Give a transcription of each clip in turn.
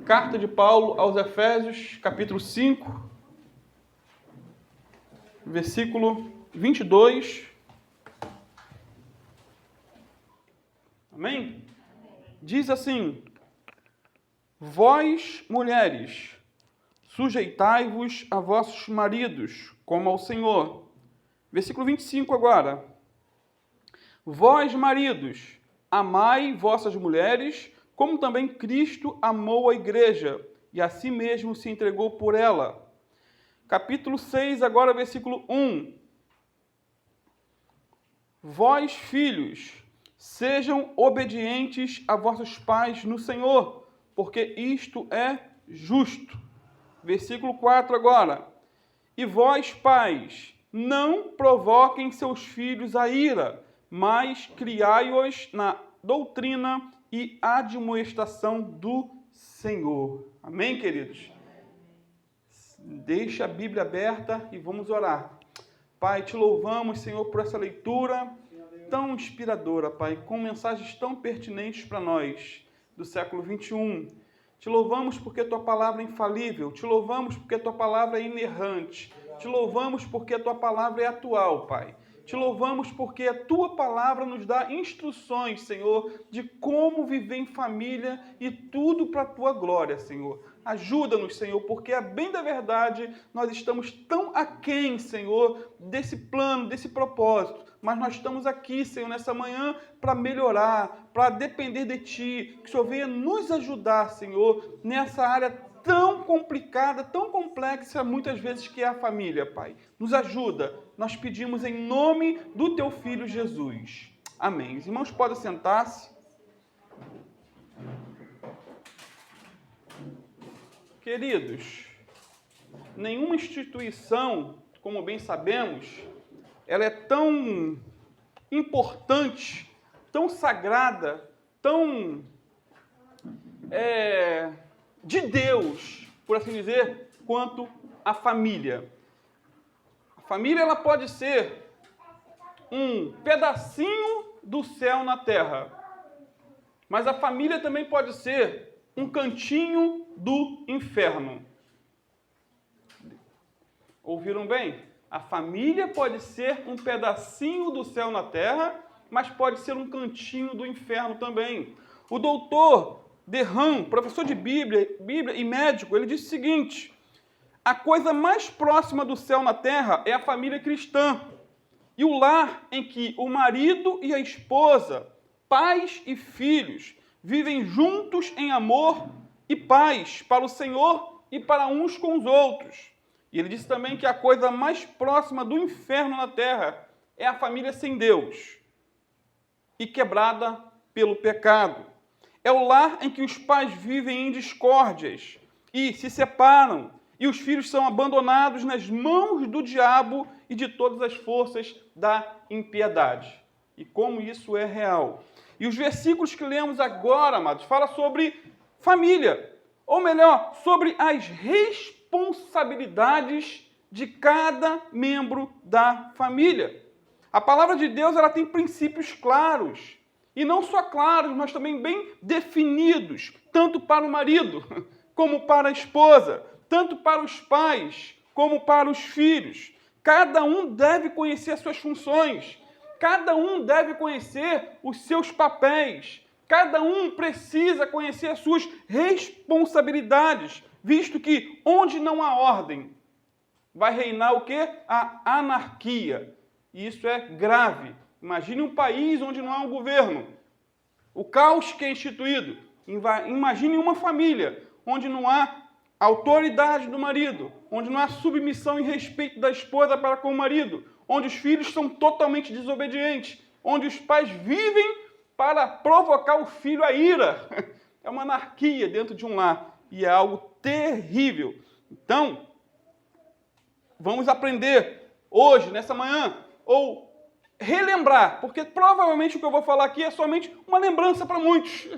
Carta de Paulo aos Efésios, capítulo 5, versículo 22. Amém? Diz assim: Vós, mulheres, sujeitai-vos a vossos maridos, como ao Senhor. Versículo 25 agora. Vós, maridos, amai vossas mulheres, como também Cristo amou a igreja, e a si mesmo se entregou por ela. Capítulo 6, agora versículo 1. Vós, filhos, sejam obedientes a vossos pais no Senhor, porque isto é justo. Versículo 4 agora. E vós, pais, não provoquem seus filhos a ira, mas criai-os na doutrina e admoestação do Senhor. Amém, queridos? Deixa a Bíblia aberta e vamos orar. Pai, te louvamos, Senhor, por essa leitura tão inspiradora, Pai, com mensagens tão pertinentes para nós do século 21. Te louvamos porque a Tua palavra é infalível. Te louvamos porque a Tua palavra é inerrante. Te louvamos porque a Tua palavra é atual, Pai. Te louvamos porque a Tua palavra nos dá instruções, Senhor, de como viver em família e tudo para a Tua glória, Senhor. Ajuda-nos, Senhor, porque, a bem da verdade, nós estamos tão aquém, Senhor, desse plano, desse propósito. Mas nós estamos aqui, Senhor, nessa manhã para melhorar, para depender de Ti. Que o Senhor venha nos ajudar, Senhor, nessa área tão complicada, tão complexa, muitas vezes, que é a família, Pai. Nos ajuda. Nós pedimos em nome do Teu Filho Jesus. Amém. Os irmãos podem sentar-se. Queridos, nenhuma instituição, como bem sabemos, ela é tão importante, tão sagrada, tão de Deus, por assim dizer, quanto a família. A família, ela pode ser um pedacinho do céu na terra, mas a família também pode ser um cantinho do inferno. Ouviram bem? A família pode ser um pedacinho do céu na terra, mas pode ser um cantinho do inferno também. O doutor Derham, professor de Bíblia e médico, ele disse o seguinte: a coisa mais próxima do céu na terra é a família cristã. E o lar em que o marido e a esposa, pais e filhos, vivem juntos em amor e paz para o Senhor e para uns com os outros. E ele disse também que a coisa mais próxima do inferno na terra é a família sem Deus e quebrada pelo pecado. É o lar em que os pais vivem em discórdias e se separam, e os filhos são abandonados nas mãos do diabo e de todas as forças da impiedade. E como isso é real. E os versículos que lemos agora, amados, falam sobre família, ou melhor, sobre as responsabilidades de cada membro da família. A palavra de Deus, ela tem princípios claros, e não só claros, mas também bem definidos, tanto para o marido como para a esposa, tanto para os pais como para os filhos. Cada um deve conhecer as suas funções, cada um deve conhecer os seus papéis, cada um precisa conhecer as suas responsabilidades, visto que onde não há ordem, vai reinar o quê? A anarquia. E isso é grave. Imagine um país onde não há um governo, o caos que é instituído. Imagine uma família onde não há autoridade do marido, onde não há submissão e respeito da esposa para com o marido, onde os filhos são totalmente desobedientes, onde os pais vivem para provocar o filho à ira. É uma anarquia dentro de um lar e é algo terrível. Então, vamos aprender hoje, nessa manhã, ou relembrar, porque provavelmente o que eu vou falar aqui é somente uma lembrança para muitos,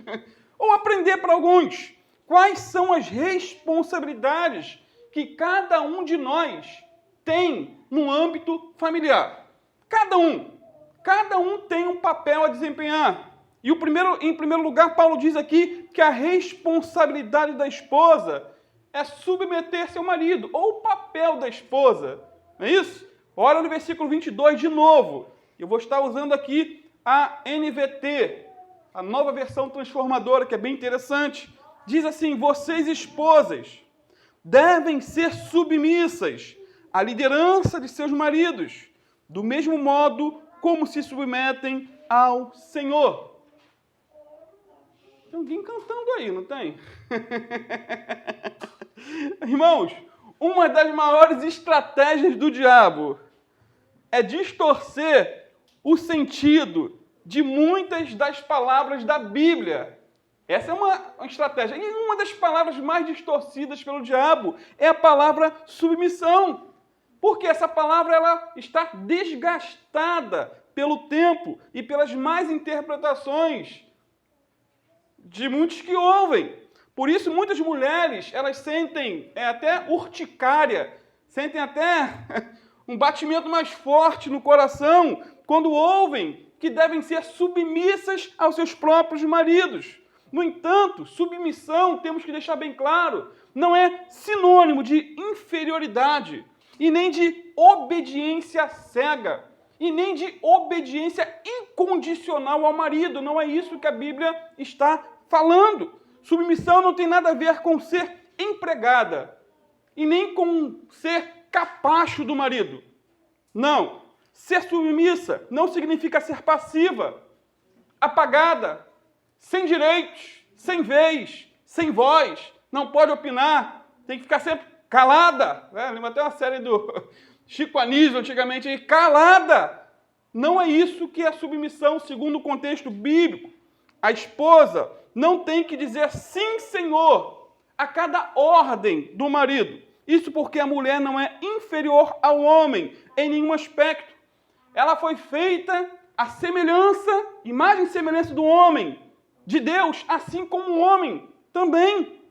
ou aprender para alguns. Quais são as responsabilidades que cada um de nós tem no âmbito familiar? Cada um tem um papel a desempenhar. E em primeiro lugar, Paulo diz aqui que a responsabilidade da esposa é submeter-se ao marido, ou o papel da esposa. Não é isso? Olha no versículo 22 de novo. Eu vou estar usando aqui a NVT, a nova versão transformadora, que é bem interessante. Diz assim: vocês, esposas, devem ser submissas à liderança de seus maridos, do mesmo modo como se submetem ao Senhor. Tem alguém cantando aí, não tem? Irmãos, uma das maiores estratégias do diabo é distorcer o sentido de muitas das palavras da Bíblia. Essa é uma estratégia. E uma das palavras mais distorcidas pelo diabo é a palavra submissão. Porque essa palavra ela está desgastada pelo tempo e pelas más interpretações de muitos que ouvem. Por isso, muitas mulheres, elas sentem até urticária, sentem até um batimento mais forte no coração quando ouvem que devem ser submissas aos seus próprios maridos. No entanto, submissão, temos que deixar bem claro, não é sinônimo de inferioridade, e nem de obediência cega, e nem de obediência incondicional ao marido. Não é isso que a Bíblia está falando. Submissão não tem nada a ver com ser empregada e nem com ser capacho do marido. Não. Ser submissa não significa ser passiva, apagada, sem direitos, sem vez, sem voz, não pode opinar, tem que ficar sempre calada. Lembra até uma série do Chico Anísio, antigamente, calada. Não é isso que é submissão segundo o contexto bíblico. A esposa não tem que dizer sim, Senhor, a cada ordem do marido. Isso porque a mulher não é inferior ao homem em nenhum aspecto. Ela foi feita à semelhança, imagem e semelhança do homem, de Deus, assim como o homem também.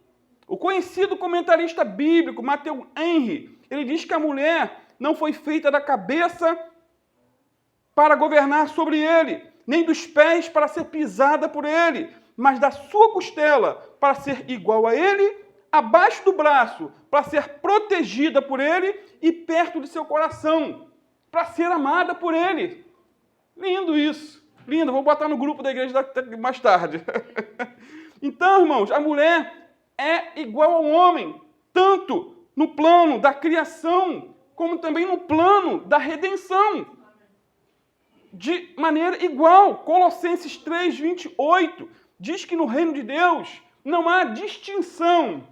O conhecido comentarista bíblico, Matthew Henry, ele diz que a mulher não foi feita da cabeça para governar sobre ele, nem dos pés para ser pisada por ele, mas da sua costela para ser igual a ele, abaixo do braço para ser protegida por ele e perto de seu coração, para ser amada por ele. Lindo isso. Lindo. Vou botar no grupo da igreja mais tarde. Então, irmãos, a mulher é igual ao homem, tanto no plano da criação, como também no plano da redenção. De maneira igual. Colossenses 3:28 diz que no reino de Deus não há distinção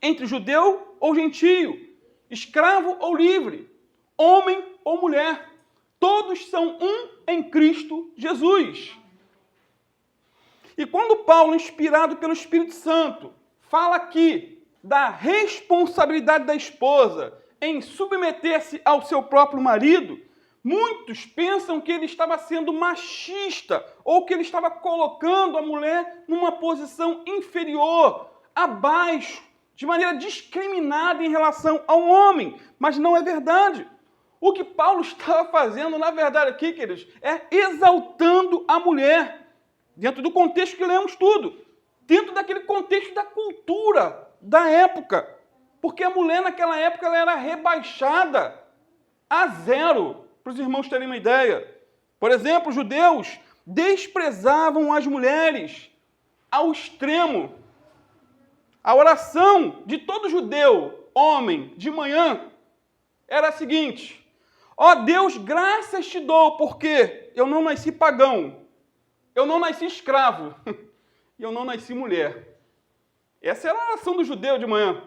entre judeu ou gentio, escravo ou livre, homem ou mulher. Todos são um em Cristo Jesus. E quando Paulo, inspirado pelo Espírito Santo, fala aqui da responsabilidade da esposa em submeter-se ao seu próprio marido, muitos pensam que ele estava sendo machista ou que ele estava colocando a mulher numa posição inferior, abaixo, de maneira discriminada em relação ao homem. Mas não é verdade. O que Paulo estava fazendo, na verdade, aqui, queridos, é exaltando a mulher, dentro do contexto que lemos tudo, dentro daquele contexto da cultura da época. Porque a mulher, naquela época, ela era rebaixada a zero, para os irmãos terem uma ideia. Por exemplo, os judeus desprezavam as mulheres ao extremo. A oração de todo judeu, homem, de manhã, era a seguinte: ó Deus, graças te dou, porque eu não nasci pagão, eu não nasci escravo, e eu não nasci mulher. Essa era a oração do judeu de manhã.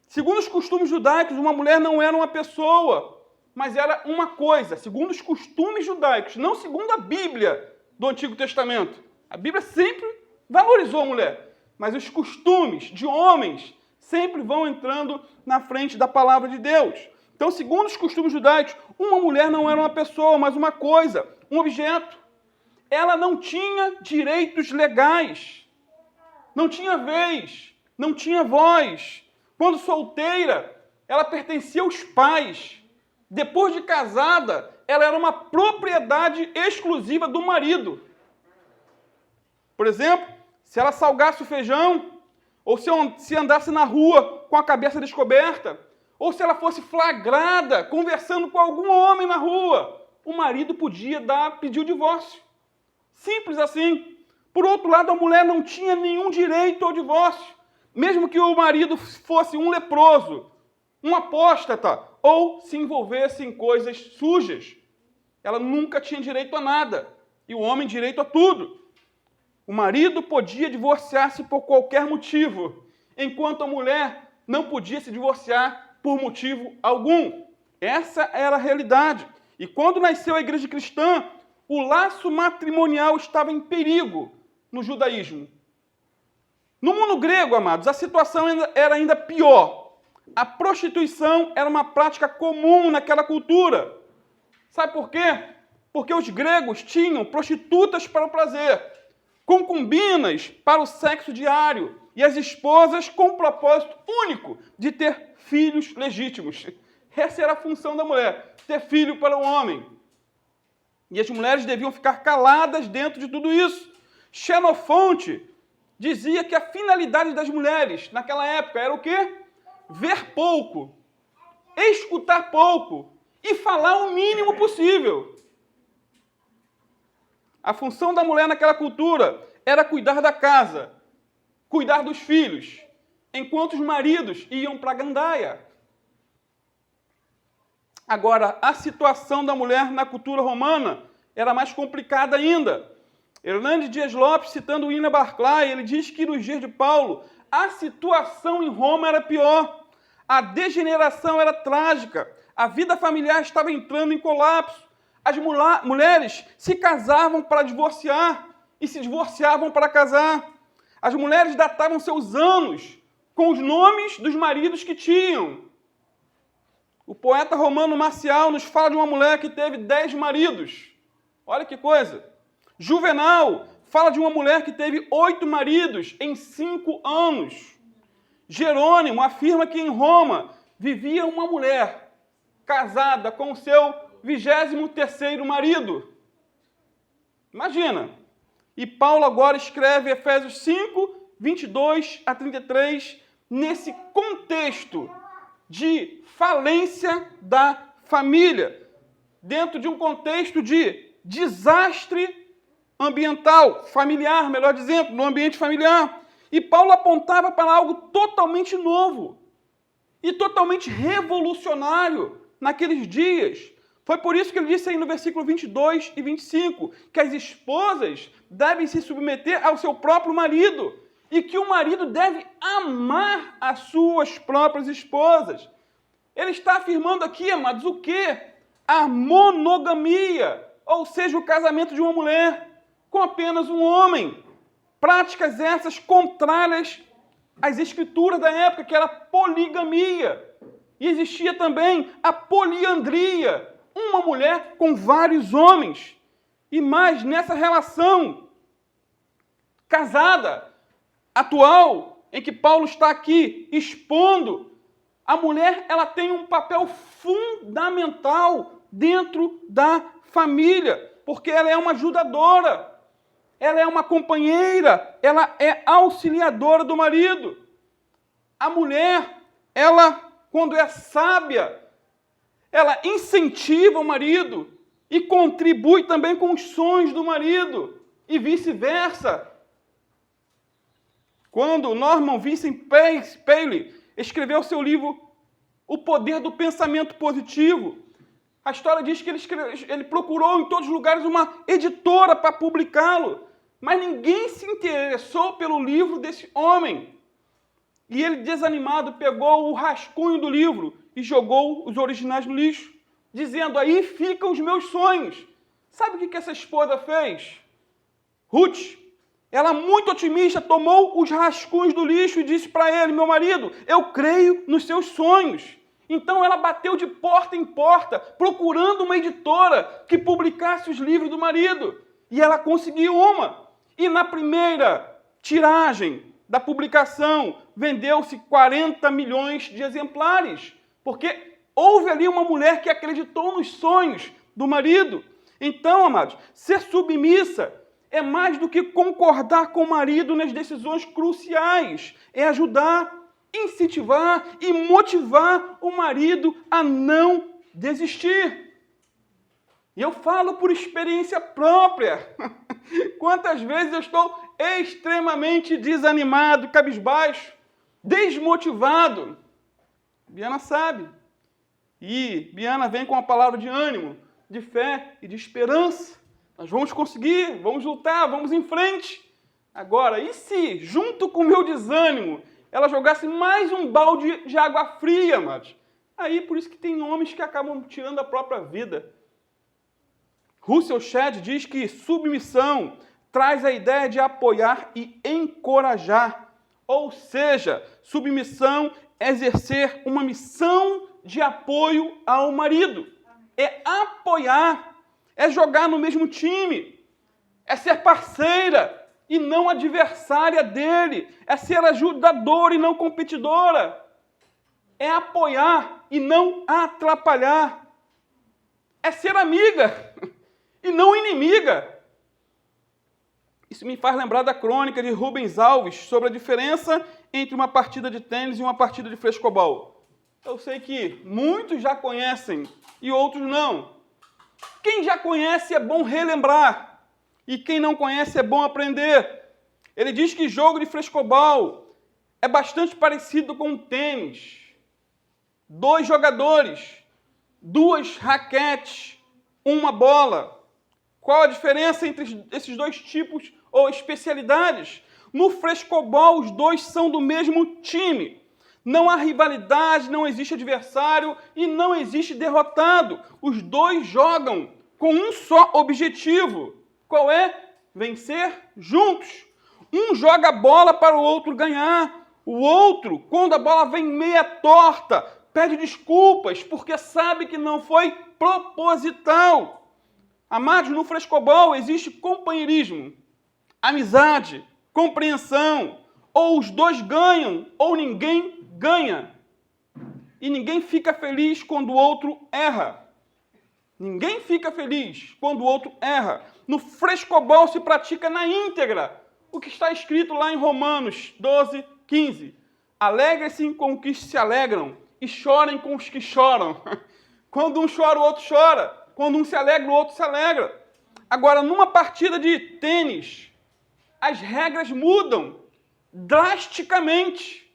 Segundo os costumes judaicos, uma mulher não era uma pessoa, mas era uma coisa, segundo os costumes judaicos, não segundo a Bíblia do Antigo Testamento. A Bíblia sempre valorizou a mulher, mas os costumes de homens sempre vão entrando na frente da palavra de Deus. Então, segundo os costumes judaicos, uma mulher não era uma pessoa, mas uma coisa, um objeto. Ela não tinha direitos legais, não tinha vez, não tinha voz. Quando solteira, ela pertencia aos pais. Depois de casada, ela era uma propriedade exclusiva do marido. Por exemplo, se ela salgasse o feijão, ou se andasse na rua com a cabeça descoberta, ou se ela fosse flagrada conversando com algum homem na rua, o marido podia pedir o divórcio. Simples assim. Por outro lado, a mulher não tinha nenhum direito ao divórcio, mesmo que o marido fosse um leproso, um apóstata, ou se envolvesse em coisas sujas. Ela nunca tinha direito a nada, e o homem direito a tudo. O marido podia divorciar-se por qualquer motivo, enquanto a mulher não podia se divorciar por motivo algum. Essa era a realidade. E quando nasceu a igreja cristã, o laço matrimonial estava em perigo no judaísmo. No mundo grego, amados, a situação era ainda pior. A prostituição era uma prática comum naquela cultura. Sabe por quê? Porque os gregos tinham prostitutas para o prazer, concubinas para o sexo diário e as esposas com o propósito único de ter filhos legítimos. Essa era a função da mulher, ter filho para o homem. E as mulheres deviam ficar caladas dentro de tudo isso. Xenofonte dizia que a finalidade das mulheres naquela época era o quê? Ver pouco, escutar pouco e falar o mínimo possível. A função da mulher naquela cultura era cuidar da casa, cuidar dos filhos, enquanto os maridos iam para a gandaia. Agora, a situação da mulher na cultura romana era mais complicada ainda. Hernandes Dias Lopes, citando William Barclay, ele diz que nos dias de Paulo, a situação em Roma era pior. A degeneração era trágica. A vida familiar estava entrando em colapso. As mulheres se casavam para divorciar e se divorciavam para casar. As mulheres datavam seus anos com os nomes dos maridos que tinham. O poeta romano Marcial nos fala de uma mulher que teve 10 maridos. Olha que coisa. Juvenal fala de uma mulher que teve 8 maridos em 5 anos. Jerônimo afirma que em Roma vivia uma mulher casada com o seu 23º marido. Imagina. E Paulo agora escreve Efésios 5, 22 a 33, nesse contexto de falência da família, dentro de um contexto de desastre ambiental, familiar, melhor dizendo, no ambiente familiar. E Paulo apontava para algo totalmente novo e totalmente revolucionário naqueles dias. Foi por isso que ele disse aí no versículo 22 e 25, que as esposas devem se submeter ao seu próprio marido e que o marido deve amar as suas próprias esposas. Ele está afirmando aqui, amados, o quê? A monogamia, ou seja, o casamento de uma mulher com apenas um homem. Práticas essas contrárias às escrituras da época, que era a poligamia. E existia também a poliandria, uma mulher com vários homens. E mais, nessa relação casada, atual, em que Paulo está aqui expondo, a mulher ela tem um papel fundamental dentro da família, porque ela é uma ajudadora, ela é uma companheira, ela é auxiliadora do marido. A mulher, ela, quando é sábia, ela incentiva o marido e contribui também com os sonhos do marido, e vice-versa. Quando Norman Vincent Peale escreveu seu livro O Poder do Pensamento Positivo, a história diz que ele procurou em todos os lugares uma editora para publicá-lo, mas ninguém se interessou pelo livro desse homem. E ele, desanimado, pegou o rascunho do livro e jogou os originais no lixo, dizendo, aí ficam os meus sonhos. Sabe o que essa esposa fez? Ruth, ela muito otimista, tomou os rascunhos do lixo e disse para ele, meu marido, eu creio nos seus sonhos. Então ela bateu de porta em porta, procurando uma editora que publicasse os livros do marido. E ela conseguiu uma. E na primeira tiragem da publicação, vendeu-se 40 milhões de exemplares. Porque houve ali uma mulher que acreditou nos sonhos do marido. Então, amados, ser submissa é mais do que concordar com o marido nas decisões cruciais. É ajudar, incentivar e motivar o marido a não desistir. E eu falo por experiência própria. Quantas vezes eu estou extremamente desanimado, cabisbaixo, desmotivado. Biana sabe. E Biana vem com uma palavra de ânimo, de fé e de esperança. Nós vamos conseguir, vamos lutar, vamos em frente. Agora, e se, junto com o meu desânimo, ela jogasse mais um balde de água fria, amados? Aí, por isso que tem homens que acabam tirando a própria vida. Russell Shedd diz que submissão traz a ideia de apoiar e encorajar. Ou seja, submissão é exercer uma missão de apoio ao marido. É apoiar, é jogar no mesmo time, é ser parceira e não adversária dele, é ser ajudadora e não competidora, é apoiar e não atrapalhar, é ser amiga e não inimiga. Isso me faz lembrar da crônica de Rubens Alves sobre a diferença entre uma partida de tênis e uma partida de frescobol. Eu sei que muitos já conhecem e outros não. Quem já conhece é bom relembrar e quem não conhece é bom aprender. Ele diz que jogo de frescobol é bastante parecido com o tênis. 2 jogadores, 2 raquetes, uma bola. Qual a diferença entre esses 2 tipos ou especialidades? No frescobol, os 2 são do mesmo time. Não há rivalidade, não existe adversário e não existe derrotado. Os 2 jogam com um só objetivo. Qual é? Vencer juntos. Um joga a bola para o outro ganhar. O outro, quando a bola vem meia torta, pede desculpas porque sabe que não foi proposital. Amados, no frescobol existe companheirismo, amizade, compreensão. Ou os 2 ganham, ou ninguém ganha. E ninguém fica feliz quando o outro erra. Ninguém fica feliz quando o outro erra. No frescobol se pratica na íntegra o que está escrito lá em Romanos 12, 15. Alegrem-se com os que se alegram e chorem com os que choram. Quando um chora, o outro chora. Quando um se alegra, o outro se alegra. Agora, numa partida de tênis, as regras mudam drasticamente.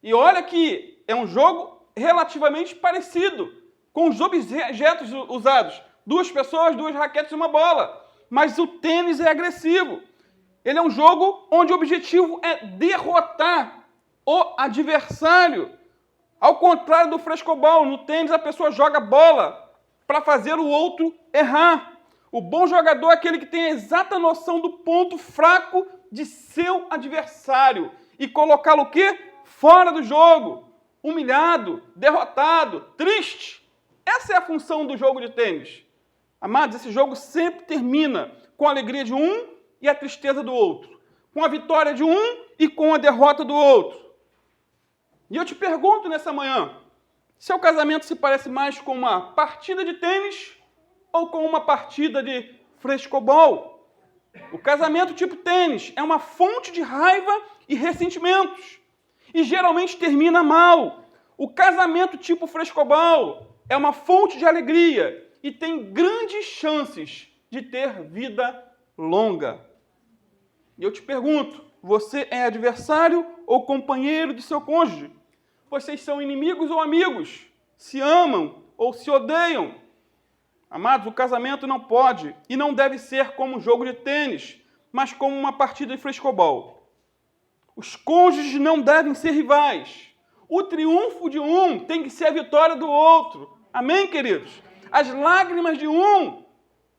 E olha que é um jogo relativamente parecido com os objetos usados. 2 pessoas, 2 raquetes e uma bola. Mas o tênis é agressivo. Ele é um jogo onde o objetivo é derrotar o adversário. Ao contrário do frescobol, no tênis a pessoa joga bola para fazer o outro errar. O bom jogador é aquele que tem a exata noção do ponto fraco de seu adversário e colocá-lo o quê? Fora do jogo, humilhado, derrotado, triste. Essa é a função do jogo de tênis. Amados, esse jogo sempre termina com a alegria de um e a tristeza do outro, com a vitória de um e com a derrota do outro. E eu te pergunto nessa manhã, seu casamento se parece mais com uma partida de tênis ou com uma partida de frescobol? O casamento tipo tênis é uma fonte de raiva e ressentimentos e geralmente termina mal. O casamento tipo frescobol é uma fonte de alegria e tem grandes chances de ter vida longa. E eu te pergunto, você é adversário ou companheiro de seu cônjuge? Vocês são inimigos ou amigos? Se amam ou se odeiam? Amados, o casamento não pode e não deve ser como um jogo de tênis, mas como uma partida de frescobol. Os cônjuges não devem ser rivais. O triunfo de um tem que ser a vitória do outro. Amém, queridos? As lágrimas de um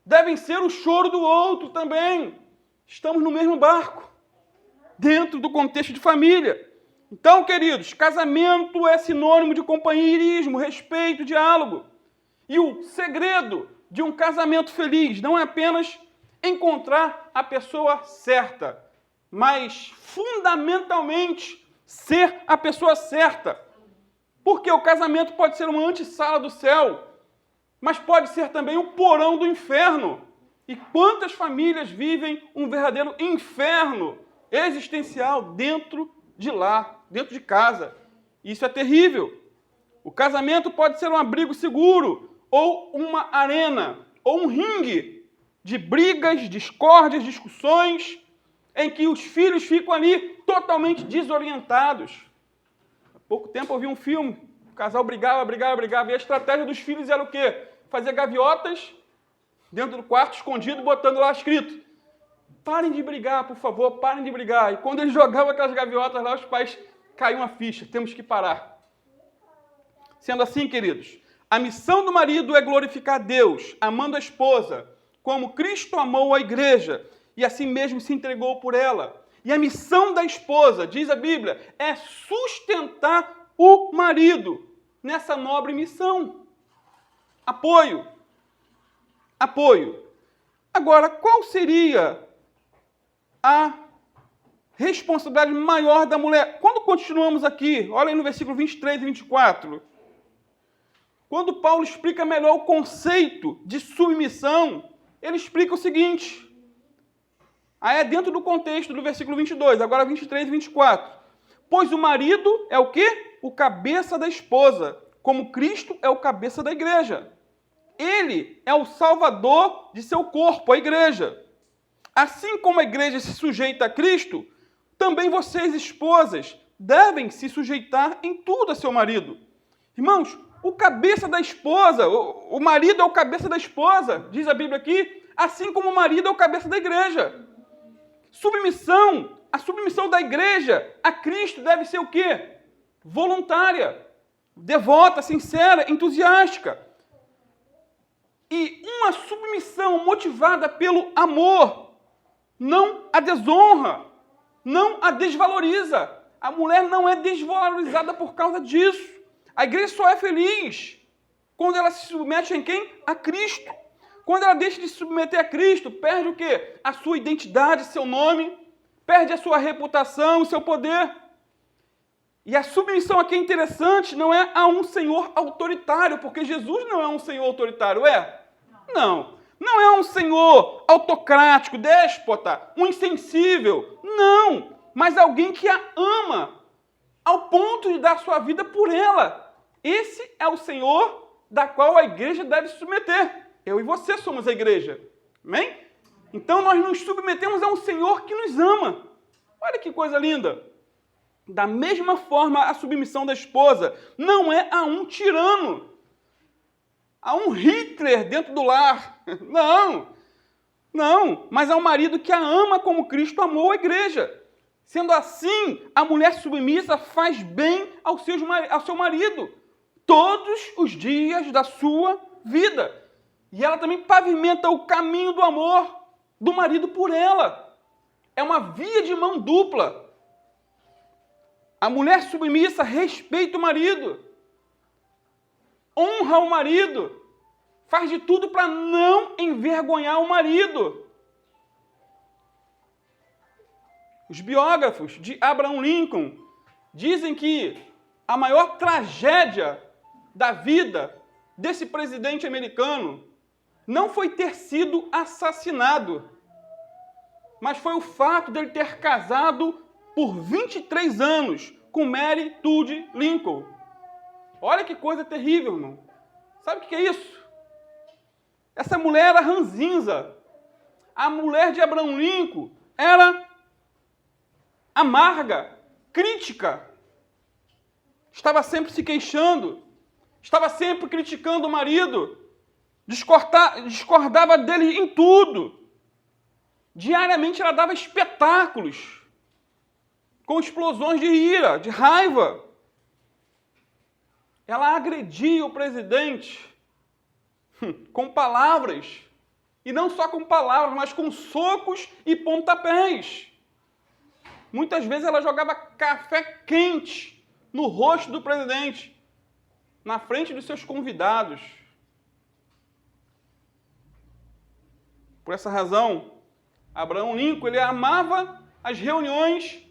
devem ser o choro do outro também. Estamos no mesmo barco, dentro do contexto de família. Então, queridos, casamento é sinônimo de companheirismo, respeito, diálogo. E o segredo de um casamento feliz não é apenas encontrar a pessoa certa, mas fundamentalmente ser a pessoa certa. Porque o casamento pode ser uma antessala do céu, mas pode ser também o porão do inferno. E quantas famílias vivem um verdadeiro inferno existencial dentro de lá, dentro de casa. Isso é terrível. O casamento pode ser um abrigo seguro, ou uma arena, ou um ringue de brigas, discórdias, discussões, em que os filhos ficam ali totalmente desorientados. Há pouco tempo eu vi um filme, o casal brigava, e a estratégia dos filhos era o quê? Fazer gaviotas dentro do quarto, escondido, botando lá escrito: parem de brigar, por favor, parem de brigar. E quando eles jogavam aquelas gaviotas lá, os pais caíam a ficha, temos que parar. Sendo assim, queridos, a missão do marido é glorificar Deus, amando a esposa, como Cristo amou a igreja e assim mesmo se entregou por ela. E a missão da esposa, diz a Bíblia, é sustentar o marido nessa nobre missão. Apoio. Apoio. Agora, qual seria a responsabilidade maior da mulher? Quando continuamos aqui, olha aí no versículo 23 e 24. Quando Paulo explica melhor o conceito de submissão, ele explica o seguinte. Aí é dentro do contexto do versículo 22, agora 23 e 24. Pois o marido é o quê? O cabeça da esposa, como Cristo é o cabeça da igreja. Ele é o salvador de seu corpo, a igreja. Assim como a igreja se sujeita a Cristo, também vocês, esposas, devem se sujeitar em tudo a seu marido. Irmãos, o cabeça da esposa, o marido é o cabeça da esposa, diz a Bíblia aqui, assim como o marido é o cabeça da igreja. Submissão, a submissão da igreja a Cristo deve ser o quê? Voluntária, devota, sincera, entusiástica. E uma submissão motivada pelo amor não a desonra, não a desvaloriza. A mulher não é desvalorizada por causa disso. A igreja só é feliz quando ela se submete em quem? A Cristo. Quando ela deixa de se submeter a Cristo, perde o quê? A sua identidade, seu nome, perde a sua reputação, o seu poder. E a submissão aqui é interessante, não é a um senhor autoritário, porque Jesus não é um senhor autoritário, é? Não. Não é um senhor autocrático, déspota, um insensível. Não. Mas alguém que a ama ao ponto de dar sua vida por ela. Esse é o Senhor da qual a igreja deve se submeter. Eu e você somos a igreja. Amém? Então nós nos submetemos a um Senhor que nos ama. Olha que coisa linda. Da mesma forma, a submissão da esposa não é a um tirano, a um Hitler dentro do lar. Não, mas a um marido que a ama como Cristo amou a igreja. Sendo assim, a mulher submissa faz bem ao seu marido todos os dias da sua vida. E ela também pavimenta o caminho do amor do marido por ela. É uma via de mão dupla. A mulher submissa respeita o marido, honra o marido, faz de tudo para não envergonhar o marido. Os biógrafos de Abraham Lincoln dizem que a maior tragédia da vida desse presidente americano não foi ter sido assassinado, mas foi o fato dele ter casado por 23 anos com Mary Todd Lincoln. Olha que coisa terrível, irmão. Sabe o que é isso? Essa mulher era ranzinza. A mulher de Abraham Lincoln era amarga, crítica. Estava sempre se queixando. Estava sempre criticando o marido. Discordava dele em tudo. Diariamente ela dava espetáculos, com explosões de ira, de raiva. Ela agredia o presidente com palavras. E não só com palavras, mas com socos e pontapés. Muitas vezes ela jogava café quente no rosto do presidente, na frente dos seus convidados. Por essa razão, Abraham Lincoln ele amava as reuniões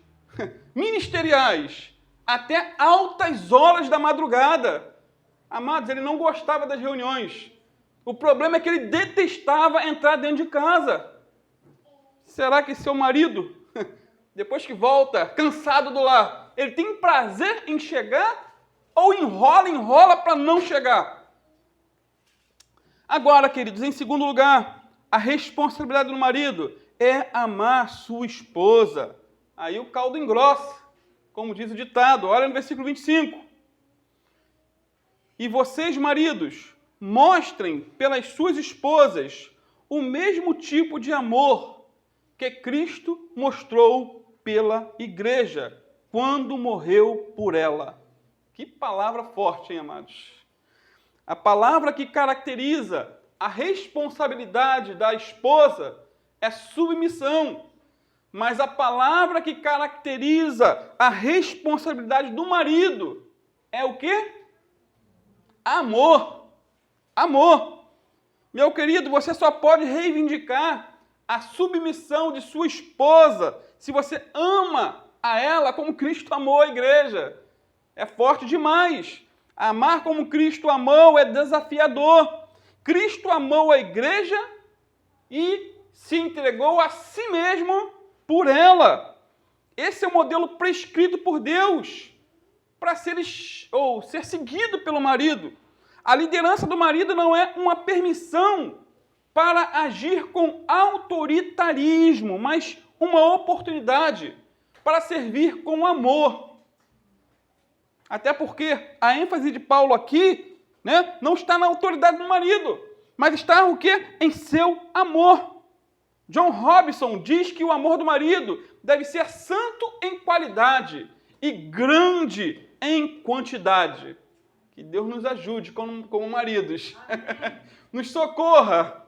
ministeriais até altas horas da madrugada. Amados, ele não gostava das reuniões O problema é que ele detestava entrar dentro de casa. Será que seu marido, depois que volta, cansado do lar, ele tem prazer em chegar ou enrola para não chegar? Agora, queridos, em segundo lugar, a responsabilidade do marido é amar sua esposa. Aí o caldo engrossa, como diz o ditado. Olha no versículo 25. E vocês, maridos, mostrem pelas suas esposas o mesmo tipo de amor que Cristo mostrou pela igreja, quando morreu por ela. Que palavra forte, hein, amados? A palavra que caracteriza a responsabilidade da esposa é submissão. Mas a palavra que caracteriza a responsabilidade do marido é o quê? Amor. Amor. Meu querido, você só pode reivindicar a submissão de sua esposa se você ama a ela como Cristo amou a igreja. É forte demais. Amar como Cristo amou é desafiador. Cristo amou a igreja e se entregou a si mesmo por ela. Esse é o modelo prescrito por Deus para ser seguido pelo marido. A liderança do marido não é uma permissão para agir com autoritarismo, mas uma oportunidade para servir com amor. Até porque a ênfase de Paulo aqui, não está na autoridade do marido, mas está o quê? Em seu amor. John Robinson diz que o amor do marido deve ser santo em qualidade e grande em quantidade. Que Deus nos ajude como maridos. Nos socorra.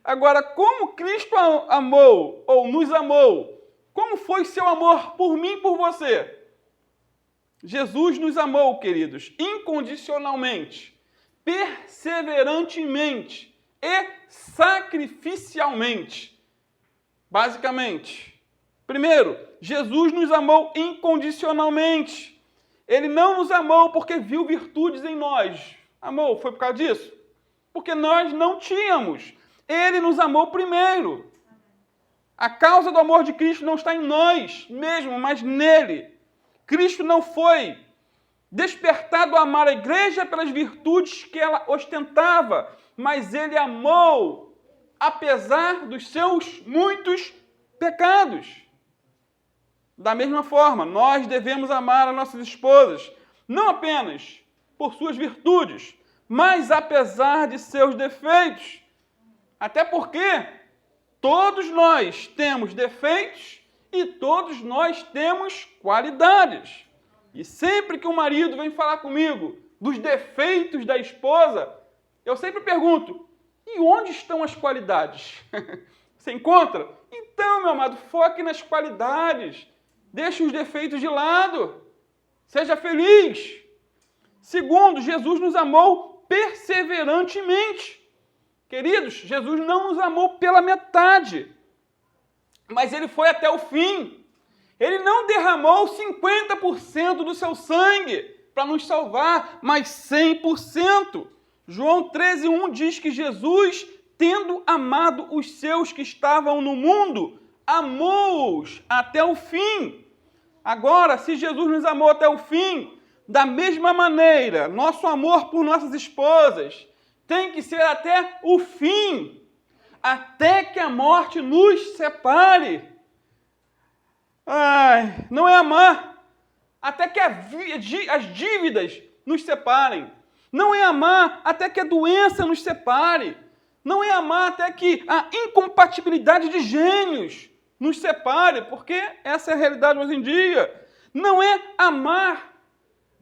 Agora, como Cristo amou ou nos amou? Como foi seu amor por mim e por você? Jesus nos amou, queridos, incondicionalmente, perseverantemente e sacrificialmente. Basicamente, primeiro, Jesus nos amou incondicionalmente. Ele não nos amou porque viu virtudes em nós. Amou, foi por causa disso? Porque nós não tínhamos. Ele nos amou primeiro. A causa do amor de Cristo não está em nós mesmo, mas nele. Cristo não foi despertado a amar a igreja pelas virtudes que ela ostentava, mas ele amou apesar dos seus muitos pecados. Da mesma forma, nós devemos amar as nossas esposas, não apenas por suas virtudes, mas apesar de seus defeitos. Até porque todos nós temos defeitos e todos nós temos qualidades. E sempre que o marido vem falar comigo dos defeitos da esposa, eu sempre pergunto, e onde estão as qualidades? Você encontra? Então, meu amado, foque nas qualidades. Deixe os defeitos de lado. Seja feliz. Segundo, Jesus nos amou perseverantemente. Queridos, Jesus não nos amou pela metade, mas ele foi até o fim. Ele não derramou 50% do seu sangue para nos salvar, mas 100%. João 13:1 diz que Jesus, tendo amado os seus que estavam no mundo, amou-os até o fim. Agora, se Jesus nos amou até o fim, da mesma maneira, nosso amor por nossas esposas tem que ser até o fim, até que a morte nos separe. Não é amar até que as dívidas nos separem. Não é amar até que a doença nos separe. Não é amar até que a incompatibilidade de gênios nos separe, porque essa é a realidade hoje em dia. Não é amar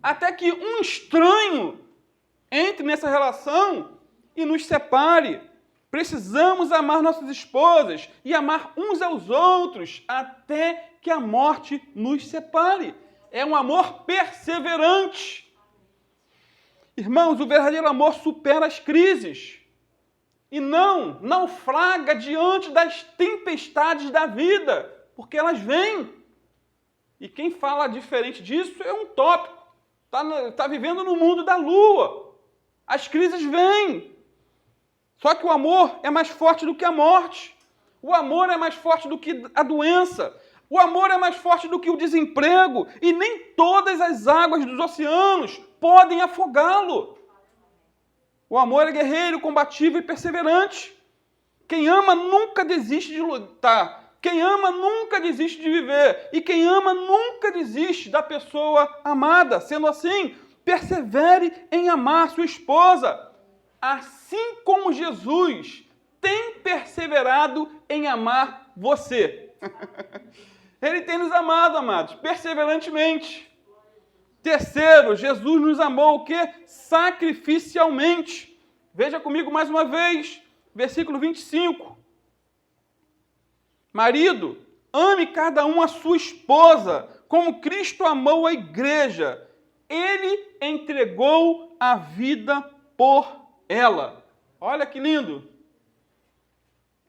até que um estranho entre nessa relação e nos separe. Precisamos amar nossas esposas e amar uns aos outros até que a morte nos separe. É um amor perseverante. Irmãos, o verdadeiro amor supera as crises e não naufraga diante das tempestades da vida, porque elas vêm. E quem fala diferente disso é um tópico. Está vivendo no mundo da lua. As crises vêm. Só que o amor é mais forte do que a morte. O amor é mais forte do que a doença. O amor é mais forte do que o desemprego. E nem todas as águas dos oceanos podem afogá-lo. O amor é guerreiro, combativo e perseverante. Quem ama nunca desiste de lutar. Quem ama nunca desiste de viver. E quem ama nunca desiste da pessoa amada. Sendo assim, persevere em amar sua esposa. Assim como Jesus tem perseverado em amar você. Ele tem nos amado, amados, perseverantemente. Terceiro, Jesus nos amou o quê? Sacrificialmente. Veja comigo mais uma vez, versículo 25. Marido, ame cada um a sua esposa, como Cristo amou a igreja. Ele entregou a vida por ela. Olha que lindo.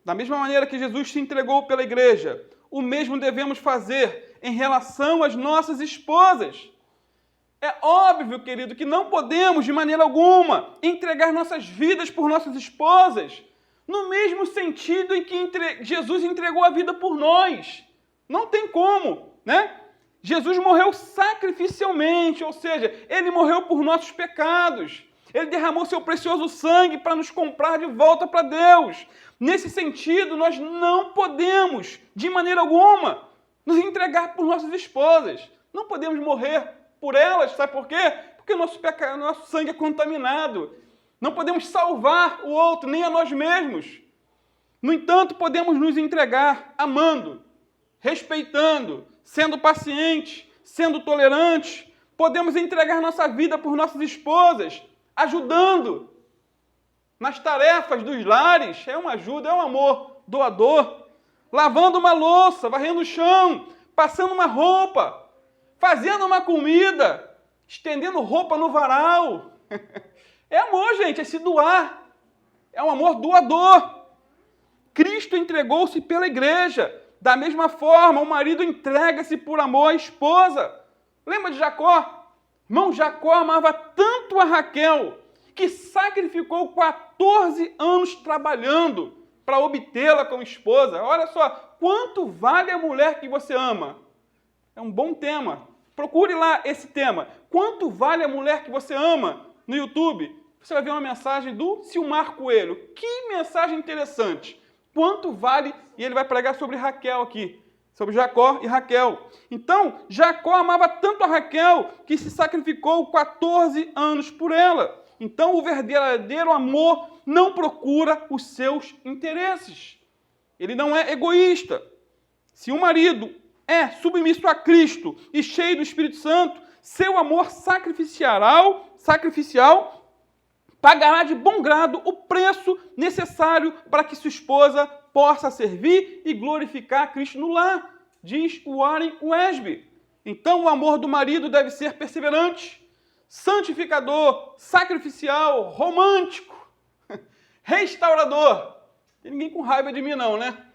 Da mesma maneira que Jesus se entregou pela igreja, o mesmo devemos fazer em relação às nossas esposas. É óbvio, querido, que não podemos, de maneira alguma, entregar nossas vidas por nossas esposas, no mesmo sentido em que Jesus entregou a vida por nós. Não tem como, né? Jesus morreu sacrificialmente, ou seja, ele morreu por nossos pecados. Ele derramou seu precioso sangue para nos comprar de volta para Deus. Nesse sentido, nós não podemos, de maneira alguma, nos entregar por nossas esposas. Não podemos morrer por elas, sabe por quê? Porque nosso sangue é contaminado. Não podemos salvar o outro, nem a nós mesmos. No entanto, podemos nos entregar amando, respeitando, sendo pacientes, sendo tolerantes. Podemos entregar nossa vida por nossas esposas, ajudando nas tarefas dos lares. É uma ajuda, é um amor doador. Lavando uma louça, varrendo o chão, passando uma roupa, fazendo uma comida, estendendo roupa no varal. É amor, gente, é se doar. É um amor doador. Cristo entregou-se pela igreja. Da mesma forma, o marido entrega-se por amor à esposa. Lembra de Jacó? Irmão, Jacó amava tanto a Raquel que sacrificou 14 anos trabalhando para obtê-la como esposa. Olha só, quanto vale a mulher que você ama? É um bom tema. Procure lá esse tema. Quanto vale a mulher que você ama? No YouTube, você vai ver uma mensagem do Silmar Coelho. Que mensagem interessante. Quanto vale? E ele vai pregar sobre Raquel aqui. Sobre Jacó e Raquel. Então, Jacó amava tanto a Raquel que se sacrificou 14 anos por ela. Então, o verdadeiro amor não procura os seus interesses. Ele não é egoísta. Se um marido é submisso a Cristo e cheio do Espírito Santo, seu amor sacrificial pagará de bom grado o preço necessário para que sua esposa possa servir e glorificar Cristo no lar, diz Warren Wiersbe. Então, o amor do marido deve ser perseverante, santificador, sacrificial, romântico, restaurador. Tem ninguém com raiva de mim não, né?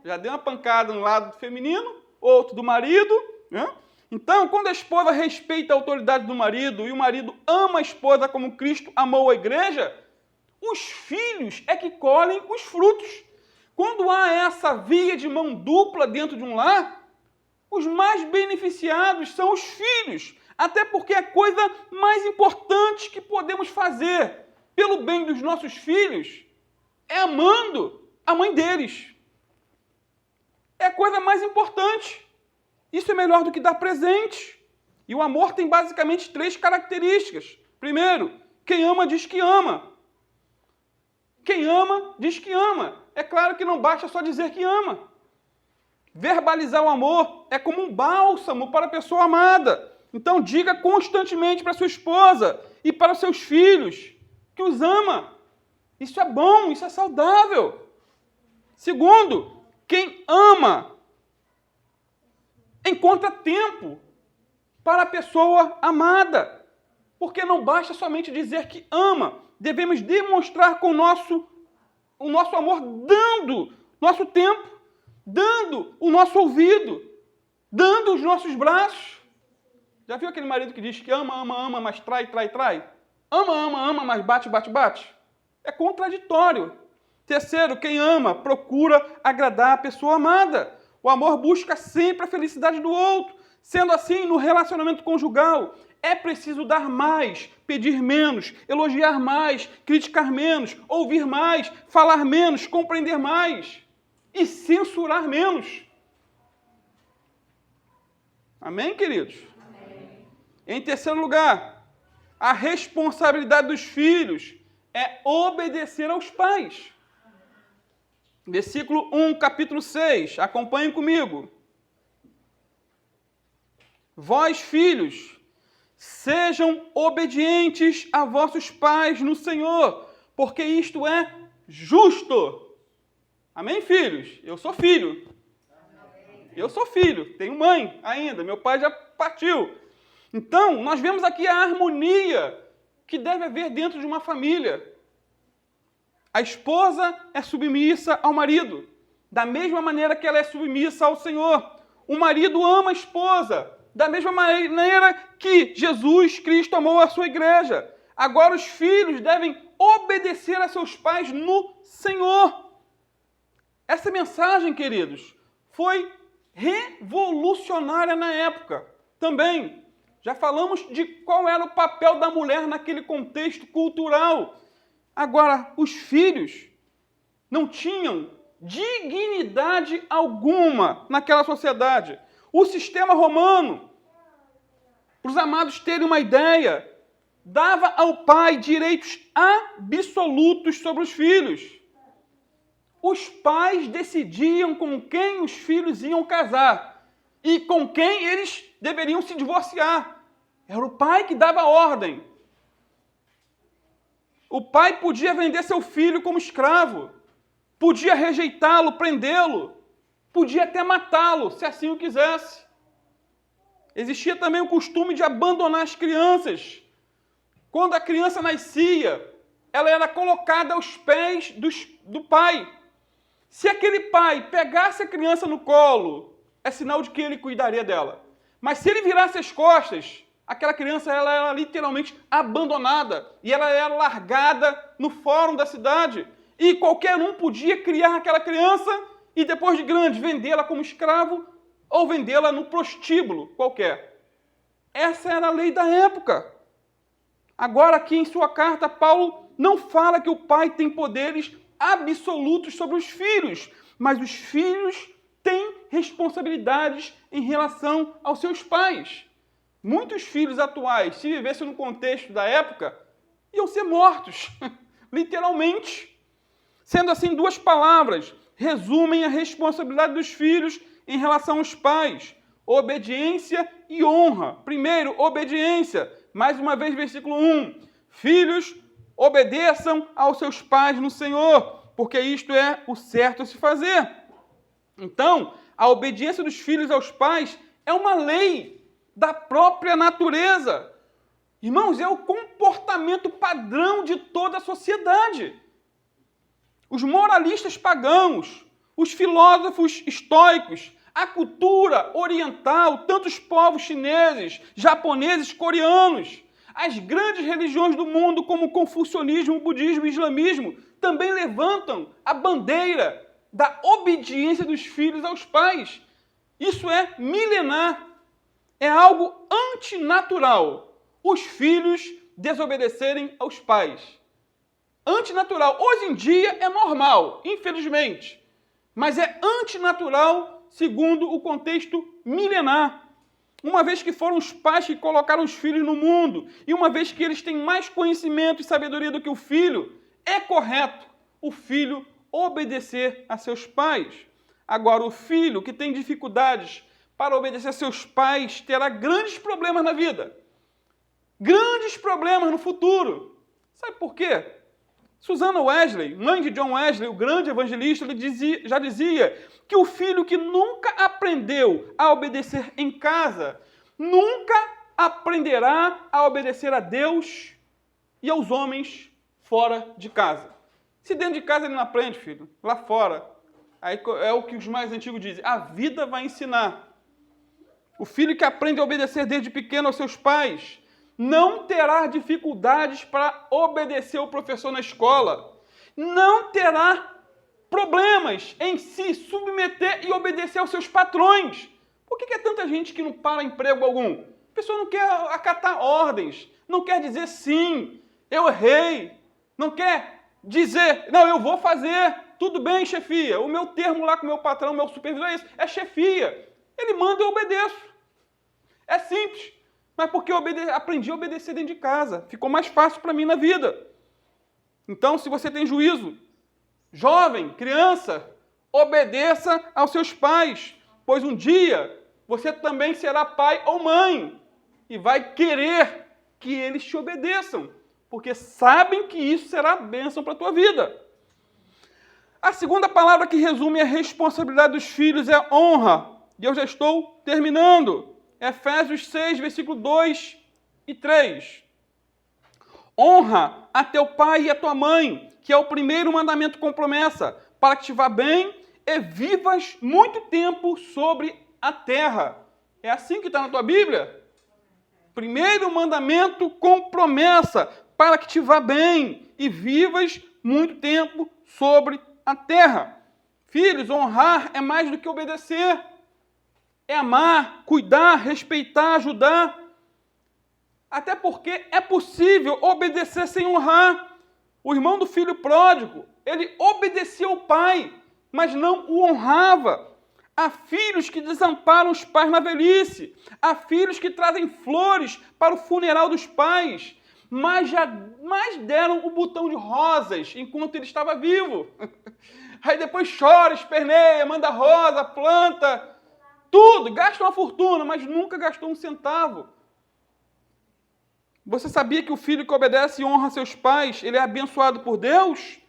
Já dei uma pancada no lado feminino, outro do marido, né? Então, quando a esposa respeita a autoridade do marido e o marido ama a esposa como Cristo amou a igreja, os filhos é que colhem os frutos. Quando há essa via de mão dupla dentro de um lar, os mais beneficiados são os filhos, até porque a coisa mais importante que podemos fazer pelo bem dos nossos filhos é amando a mãe deles. É a coisa mais importante. Isso é melhor do que dar presente. E o amor tem basicamente 3 características. Primeiro, quem ama diz que ama. Quem ama diz que ama. É claro que não basta só dizer que ama. Verbalizar o amor é como um bálsamo para a pessoa amada. Então diga constantemente para sua esposa e para os seus filhos que os ama. Isso é bom, isso é saudável. Segundo, quem ama encontra tempo para a pessoa amada. Porque não basta somente dizer que ama. Devemos demonstrar com o nosso amor dando nosso tempo, dando o nosso ouvido, dando os nossos braços. Já viu aquele marido que diz que ama, ama, ama, mas trai, trai, trai? Ama, ama, ama, mas bate, bate, bate? É contraditório. Terceiro, quem ama procura agradar a pessoa amada. O amor busca sempre a felicidade do outro. Sendo assim, no relacionamento conjugal, é preciso dar mais, pedir menos, elogiar mais, criticar menos, ouvir mais, falar menos, compreender mais e censurar menos. Amém, queridos? Amém. Em terceiro lugar, a responsabilidade dos filhos é obedecer aos pais. Versículo 1, capítulo 6. Acompanhem comigo. Vós, filhos, sejam obedientes a vossos pais no Senhor, porque isto é justo. Amém, filhos? Eu sou filho. Eu sou filho. Tenho mãe ainda. Meu pai já partiu. Então, nós vemos aqui a harmonia que deve haver dentro de uma família. A esposa é submissa ao marido, da mesma maneira que ela é submissa ao Senhor. O marido ama a esposa, da mesma maneira que Jesus Cristo amou a sua igreja. Agora os filhos devem obedecer a seus pais no Senhor. Essa mensagem, queridos, foi revolucionária na época. Também, já falamos de qual era o papel da mulher naquele contexto cultural. Agora, os filhos não tinham dignidade alguma naquela sociedade. O sistema romano, para os amados terem uma ideia, dava ao pai direitos absolutos sobre os filhos. Os pais decidiam com quem os filhos iam casar e com quem eles deveriam se divorciar. Era o pai que dava a ordem. O pai podia vender seu filho como escravo, podia rejeitá-lo, prendê-lo, podia até matá-lo, se assim o quisesse. Existia também o costume de abandonar as crianças. Quando a criança nascia, ela era colocada aos pés do pai. Se aquele pai pegasse a criança no colo, é sinal de que ele cuidaria dela. Mas se ele virasse as costas, aquela criança ela era literalmente abandonada e ela era largada no fórum da cidade. E qualquer um podia criar aquela criança e depois de grande vendê-la como escravo ou vendê-la no prostíbulo qualquer. Essa era a lei da época. Agora aqui em sua carta, Paulo não fala que o pai tem poderes absolutos sobre os filhos, mas os filhos têm responsabilidades em relação aos seus pais. Muitos filhos atuais, se vivessem no contexto da época, iam ser mortos, literalmente. Sendo assim, duas palavras resumem a responsabilidade dos filhos em relação aos pais: obediência e honra. Primeiro, obediência. Mais uma vez, versículo 1. Filhos, obedeçam aos seus pais no Senhor, porque isto é o certo a se fazer. Então, a obediência dos filhos aos pais é uma lei da própria natureza. Irmãos, é o comportamento padrão de toda a sociedade. Os moralistas pagãos, os filósofos estoicos, a cultura oriental, tantos povos chineses, japoneses, coreanos, as grandes religiões do mundo, como o confucionismo, o budismo e o islamismo, também levantam a bandeira da obediência dos filhos aos pais. Isso é milenar. É algo antinatural os filhos desobedecerem aos pais. Antinatural. Hoje em dia é normal, infelizmente. Mas é antinatural segundo o contexto milenar. Uma vez que foram os pais que colocaram os filhos no mundo, e uma vez que eles têm mais conhecimento e sabedoria do que o filho, é correto o filho obedecer a seus pais. Agora, o filho que tem dificuldades para obedecer a seus pais terá grandes problemas na vida. Grandes problemas no futuro. Sabe por quê? Susanna Wesley, mãe de John Wesley, o grande evangelista, já dizia que o filho que nunca aprendeu a obedecer em casa, nunca aprenderá a obedecer a Deus e aos homens fora de casa. Se dentro de casa ele não aprende, filho, lá fora, aí é o que os mais antigos dizem, a vida vai ensinar. O filho que aprende a obedecer desde pequeno aos seus pais não terá dificuldades para obedecer o professor na escola. Não terá problemas em se submeter e obedecer aos seus patrões. Por que é tanta gente que não para emprego algum? A pessoa não quer acatar ordens, não quer dizer sim, eu errei, não quer dizer, não, eu vou fazer, tudo bem, chefia, o meu termo lá com o meu patrão, meu supervisor é isso, é chefia. Ele manda, eu obedeço. É simples, mas porque eu aprendi a obedecer dentro de casa, ficou mais fácil para mim na vida. Então, se você tem juízo, jovem, criança, obedeça aos seus pais, pois um dia você também será pai ou mãe e vai querer que eles te obedeçam, porque sabem que isso será bênção para a tua vida. A segunda palavra que resume a responsabilidade dos filhos é honra. E eu já estou terminando. Efésios 6, versículo 2 e 3. Honra a teu pai e a tua mãe, que é o primeiro mandamento com promessa, para que te vá bem e vivas muito tempo sobre a terra. É assim que está na tua Bíblia? Primeiro mandamento com promessa, para que te vá bem e vivas muito tempo sobre a terra. Filhos, honrar é mais do que obedecer. É amar, cuidar, respeitar, ajudar. Até porque é possível obedecer sem honrar. O irmão do filho pródigo, ele obedecia ao pai, mas não o honrava. Há filhos que desamparam os pais na velhice. Há filhos que trazem flores para o funeral dos pais, mas jamais deram o botão de rosas enquanto ele estava vivo. Aí depois chora, esperneia, manda rosa, planta, tudo, gasta uma fortuna, mas nunca gastou um centavo. Você sabia que o filho que obedece e honra seus pais, ele é abençoado por Deus?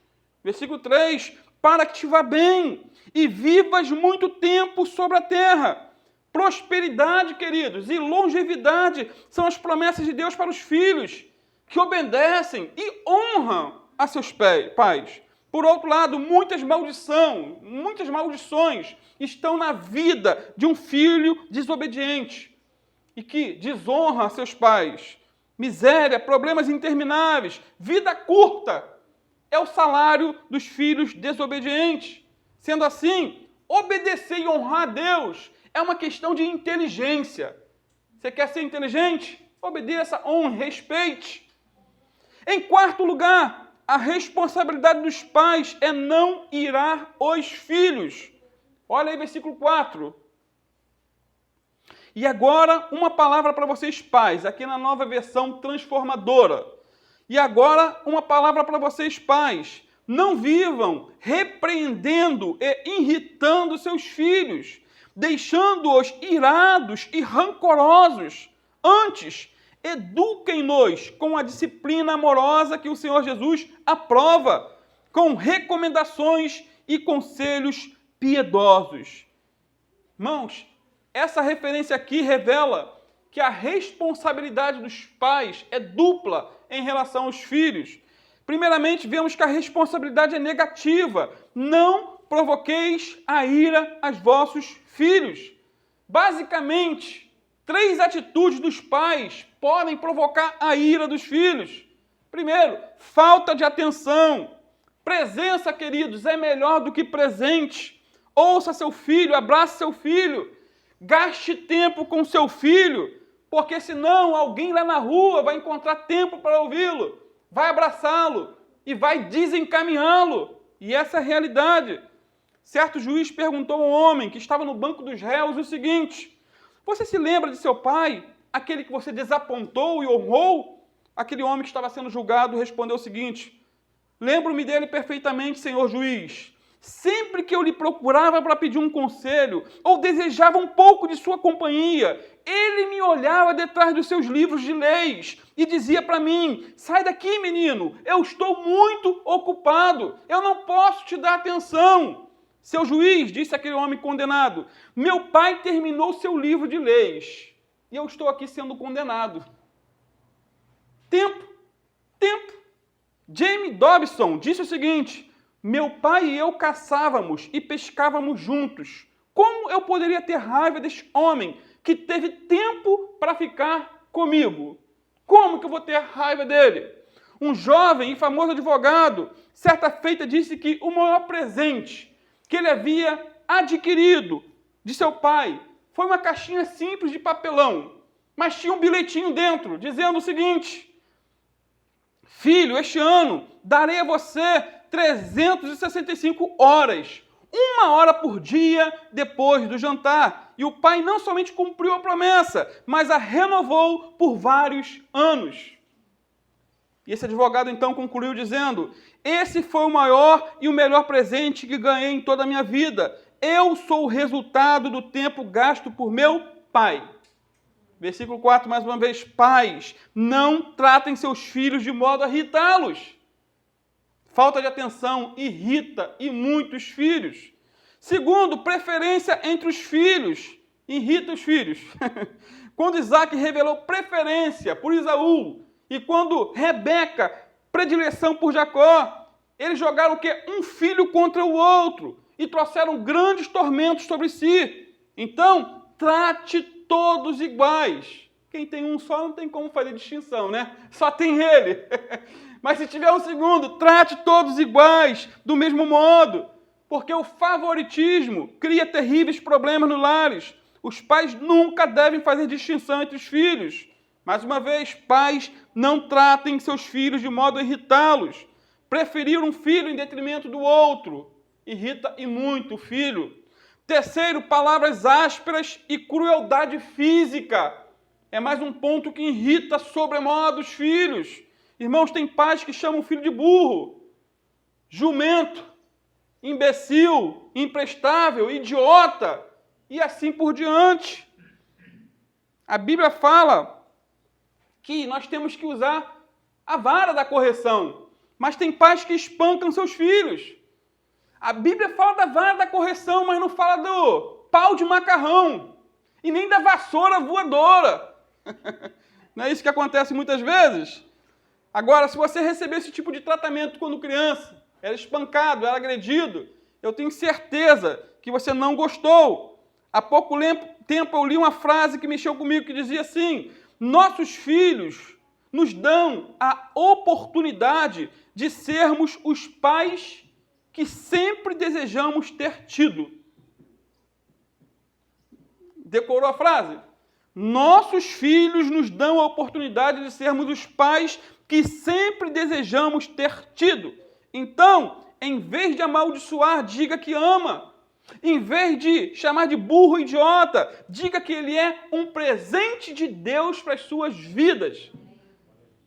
Versículo 3, para que te vá bem e vivas muito tempo sobre a terra. Prosperidade, queridos, e longevidade são as promessas de Deus para os filhos que obedecem e honram a seus pais. Por outro lado, muitas maldições estão na vida de um filho desobediente e que desonra seus pais. Miséria, problemas intermináveis, vida curta é o salário dos filhos desobedientes. Sendo assim, obedecer e honrar a Deus é uma questão de inteligência. Você quer ser inteligente? Obedeça, honre, respeite. Em quarto lugar, a responsabilidade dos pais é não irar os filhos. Olha aí, versículo 4. E agora, uma palavra para vocês pais, aqui na nova versão transformadora. E agora, uma palavra para vocês pais. Não vivam repreendendo e irritando seus filhos, deixando-os irados e rancorosos. Antes, eduquem-nos com a disciplina amorosa que o Senhor Jesus aprova, com recomendações e conselhos piedosos. Irmãos, essa referência aqui revela que a responsabilidade dos pais é dupla em relação aos filhos. Primeiramente, vemos que a responsabilidade é negativa. Não provoqueis a ira aos vossos filhos. Basicamente, 3 atitudes dos pais podem provocar a ira dos filhos. Primeiro, falta de atenção. Presença, queridos, é melhor do que presente. Ouça seu filho, abrace seu filho. Gaste tempo com seu filho, porque senão alguém lá na rua vai encontrar tempo para ouvi-lo, vai abraçá-lo e vai desencaminhá-lo. E essa é a realidade. Certo juiz perguntou a um homem que estava no banco dos réus o seguinte: você se lembra de seu pai, aquele que você desapontou e honrou? Aquele homem que estava sendo julgado respondeu o seguinte: lembro-me dele perfeitamente, senhor juiz. Sempre que eu lhe procurava para pedir um conselho ou desejava um pouco de sua companhia, ele me olhava detrás dos seus livros de leis e dizia para mim: sai daqui, menino, eu estou muito ocupado, eu não posso te dar atenção. Seu juiz, disse aquele homem condenado, meu pai terminou seu livro de leis e eu estou aqui sendo condenado. Tempo. James Dobson disse o seguinte: meu pai e eu caçávamos e pescávamos juntos. Como eu poderia ter raiva deste homem que teve tempo para ficar comigo? Como que eu vou ter raiva dele? Um jovem e famoso advogado, certa feita, disse que o maior presente que ele havia adquirido de seu pai foi uma caixinha simples de papelão, mas tinha um bilhetinho dentro, dizendo o seguinte: filho, este ano darei a você 365 horas, 1 hora por dia depois do jantar. E o pai não somente cumpriu a promessa, mas a renovou por vários anos. E esse advogado então concluiu dizendo: esse foi o maior e o melhor presente que ganhei em toda a minha vida. Eu sou o resultado do tempo gasto por meu pai. Versículo 4, mais uma vez: pais, não tratem seus filhos de modo a irritá-los. Falta de atenção irrita e muitos filhos. Segundo, preferência entre os filhos irrita os filhos. Quando Isaac revelou preferência por Esaú e quando Rebeca, predileção por Jacó, eles jogaram o quê? Um filho contra o outro e trouxeram grandes tormentos sobre si. Então, trate todos iguais. Quem tem um só não tem como fazer distinção, né? Só tem ele. Mas se tiver um segundo, trate todos iguais, do mesmo modo. Porque o favoritismo cria terríveis problemas nos lares. Os pais nunca devem fazer distinção entre os filhos. Mais uma vez, pais, não tratem seus filhos de modo a irritá-los. Preferir um filho em detrimento do outro irrita e muito o filho. Terceiro, palavras ásperas e crueldade física. É mais um ponto que irrita sobremodo os filhos. Irmãos, tem pais que chamam o filho de burro, jumento, imbecil, imprestável, idiota, e assim por diante. A Bíblia fala que nós temos que usar a vara da correção, mas tem pais que espancam seus filhos. A Bíblia fala da vara da correção, mas não fala do pau de macarrão e nem da vassoura voadora. Não é isso que acontece muitas vezes? Agora, se você receber esse tipo de tratamento quando criança, era espancado, era agredido, eu tenho certeza que você não gostou. Há pouco tempo eu li uma frase que mexeu comigo, que dizia assim: nossos filhos nos dão a oportunidade de sermos os pais que sempre desejamos ter tido. Decorou a frase? Nossos filhos nos dão a oportunidade de sermos os pais que sempre desejamos ter tido. Então, em vez de amaldiçoar, diga que ama. Em vez de chamar de burro idiota, diga que ele é um presente de Deus para as suas vidas.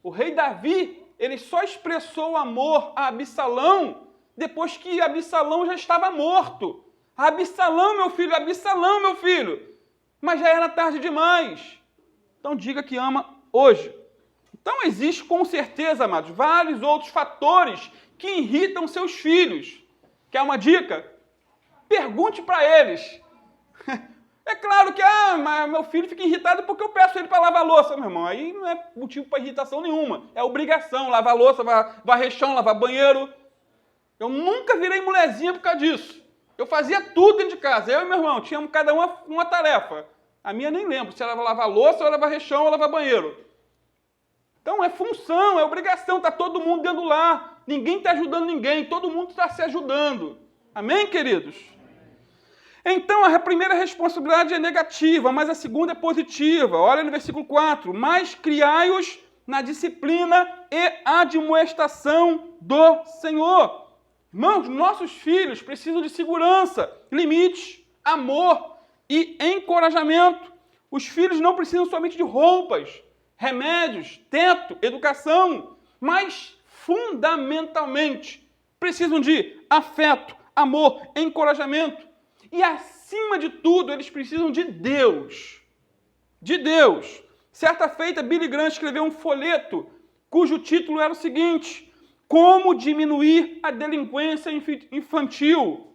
O rei Davi, ele só expressou amor a Absalão depois que Absalão já estava morto. Absalão, meu filho, Absalão, meu filho. Mas já era tarde demais. Então diga que ama hoje. Então existe com certeza, amados, vários outros fatores que irritam seus filhos. Quer uma dica? Pergunte para eles. É claro que mas meu filho fica irritado porque eu peço ele para lavar a louça, meu irmão. Aí não é motivo para irritação nenhuma. É obrigação, lavar a louça, varrer chão, lavar banheiro. Eu nunca virei mulherzinha por causa disso. Eu fazia tudo dentro de casa. Eu e meu irmão, tínhamos cada uma tarefa. A minha nem lembro se era lavar a louça, ou era varrer chão, ou lavar banheiro. Então é função, é obrigação, está todo mundo dentro do lar. Ninguém está ajudando ninguém, todo mundo está se ajudando. Amém, queridos? Então a primeira responsabilidade é negativa, mas a segunda é positiva. Olha no versículo 4. Mas criai-os na disciplina e admoestação do Senhor. Irmãos, nossos filhos precisam de segurança, limites, amor e encorajamento. Os filhos não precisam somente de roupas, remédios, teto, educação, mas fundamentalmente precisam de afeto, amor, encorajamento. E acima de tudo, eles precisam de Deus. De Deus. Certa feita, Billy Graham escreveu um folheto cujo título era o seguinte: Como diminuir a delinquência infantil.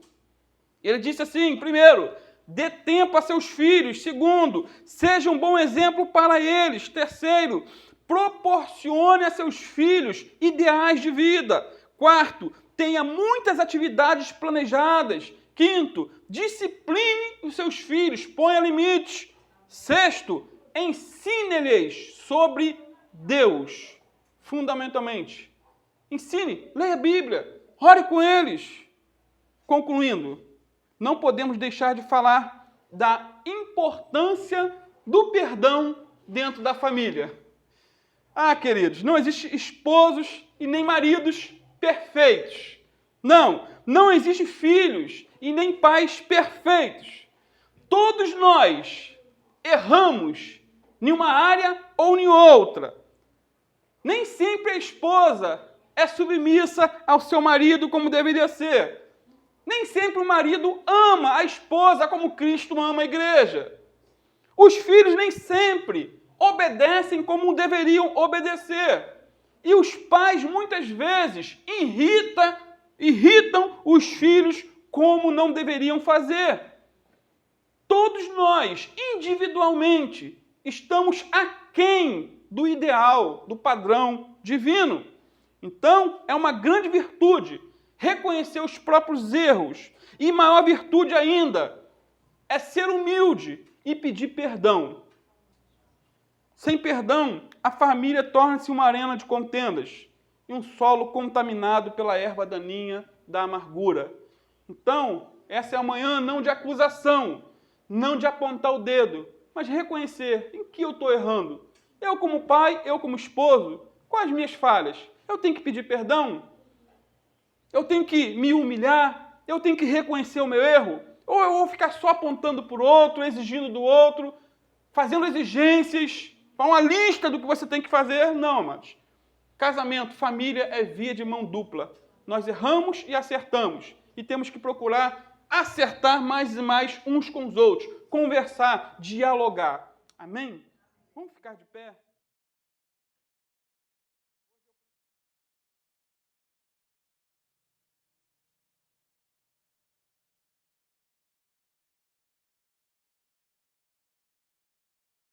Ele disse assim: primeiro, dê tempo a seus filhos. Segundo, seja um bom exemplo para eles. Terceiro, proporcione a seus filhos ideais de vida. Quarto, tenha muitas atividades planejadas. Quinto, discipline os seus filhos, ponha limites. Sexto, ensine-lhes sobre Deus. fundamentalmente. Ensine, leia a Bíblia, ore com eles. Concluindo, não podemos deixar de falar da importância do perdão dentro da família. Ah, queridos, não existe esposos e nem maridos perfeitos. Não existe filhos e nem pais perfeitos. Todos nós erramos em uma área ou em outra. Nem sempre a esposa é submissa ao seu marido como deveria ser. Nem sempre o marido ama a esposa como Cristo ama a igreja. Os filhos nem sempre obedecem como deveriam obedecer. E os pais, muitas vezes, irritam os filhos como não deveriam fazer. Todos nós, individualmente, estamos aquém do ideal, do padrão divino. Então, é uma grande virtude reconhecer os próprios erros. E maior virtude ainda é ser humilde e pedir perdão. Sem perdão, a família torna-se uma arena de contendas e um solo contaminado pela erva daninha da amargura. Então, essa é a manhã não de acusação, não de apontar o dedo, mas reconhecer em que eu estou errando. Eu como pai, eu como esposo, quais as minhas falhas? Eu tenho que pedir perdão? Eu tenho que me humilhar? Eu tenho que reconhecer o meu erro? Ou eu vou ficar só apontando por outro, exigindo do outro, fazendo exigências, uma lista do que você tem que fazer? Não, mas casamento, família é via de mão dupla. Nós erramos e acertamos. E temos que procurar acertar mais e mais uns com os outros. Conversar, dialogar. Amém? Vamos ficar de pé?